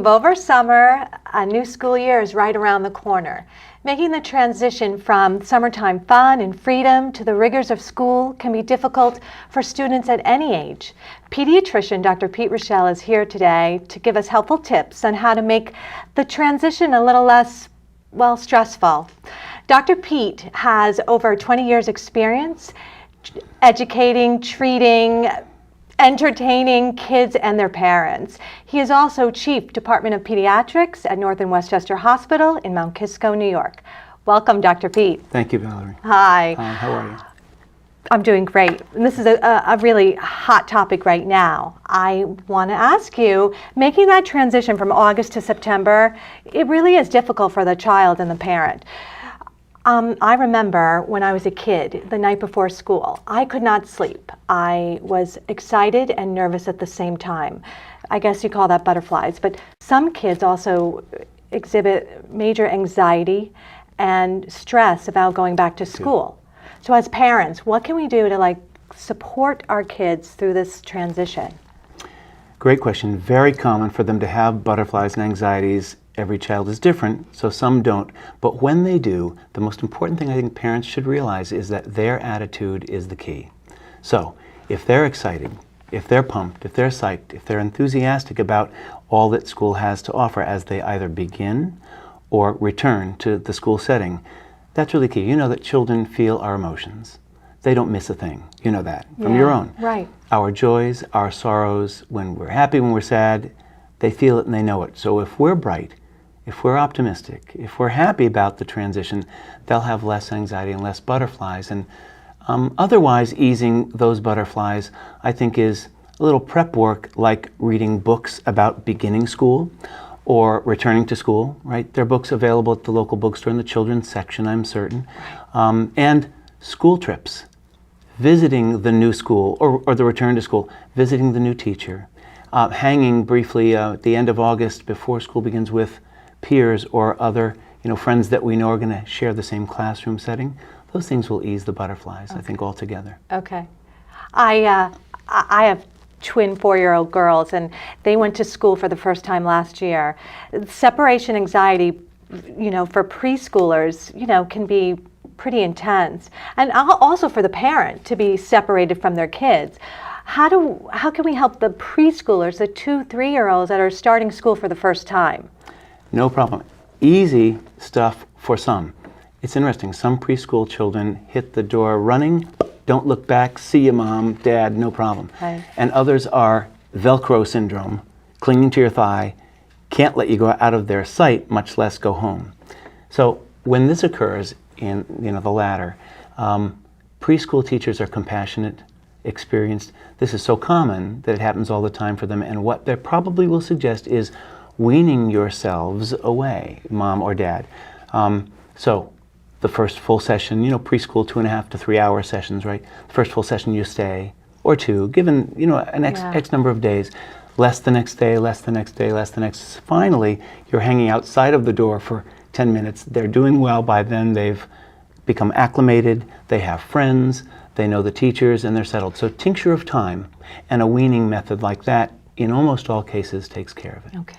Over summer, a new school year is right around the corner. Making the transition from summertime fun and freedom to the rigors of school can be difficult for students at any age. Pediatrician Dr. Pete Richel is here today to give us helpful tips on how to make the transition a little less, well, stressful. Dr. Pete has over 20 years experience educating, treating, entertaining kids and their parents. He is also Chief Department of Pediatrics at North and Westchester Hospital in Mount Kisco, New York. Welcome, Dr. Pete. Thank you, Valerie. Hi. How are you? I'm doing great. And this is a really hot topic right now. I want to ask you, making that transition from August to September, it really is difficult for the child and the parent. I remember when I was a kid, the night before school, I could not sleep. I was excited and nervous at the same time. I guess you call that butterflies, but some kids also exhibit major anxiety and stress about going back to school. So as parents, what can we do to support our kids through this transition? Great question. Very common for them to have butterflies and anxieties. Every child is different, so some don't. But when they do, the most important thing I think parents should realize is that their attitude is the key. So if they're excited, if they're pumped, if they're psyched, if they're enthusiastic about all that school has to offer as they either begin or return to the school setting, that's really key. You know that children feel our emotions. They don't miss a thing. You know that from your own. Right. Our joys, our sorrows, when we're happy, when we're sad, they feel it and they know it. So if we're bright, if we're optimistic, if we're happy about the transition, they'll have less anxiety and less butterflies. And otherwise, easing those butterflies, I think, is a little prep work like reading books about beginning school or returning to school, right? There are books available at the local bookstore in the children's section, I'm certain. And school trips, visiting the new school or the return to school, visiting the new teacher, hanging briefly at the end of August before school begins with peers or other friends that we know are going to share the same classroom setting. Those things will ease the butterflies, I think, altogether. Okay. I have twin 4-year-old girls, and they went to school for the first time last year. Separation anxiety, for preschoolers, can be pretty intense. And also for the parent to be separated from their kids. How can we help the preschoolers, the 2-3-year-olds that are starting school for the first time? No problem. Easy stuff for some. It's interesting. Some preschool children hit the door running, don't look back, see you, mom, dad, no problem. Right. And others are Velcro syndrome, clinging to your thigh, can't let you go out of their sight, much less go home. So when this occurs in the latter, preschool teachers are compassionate, experienced. This is so common that it happens all the time for them, and what they probably will suggest is weaning yourselves away, mom or dad. So the first full session, preschool 2.5 to 3 hour sessions, right? The first full session you stay, or two, given an X number of days, less the next day, less the next day, less the next. Finally, you're hanging outside of the door for 10 minutes. They're doing well by then. They've become acclimated. They have friends. They know the teachers, and they're settled. So tincture of time and a weaning method like that, in almost all cases, takes care of it. Okay.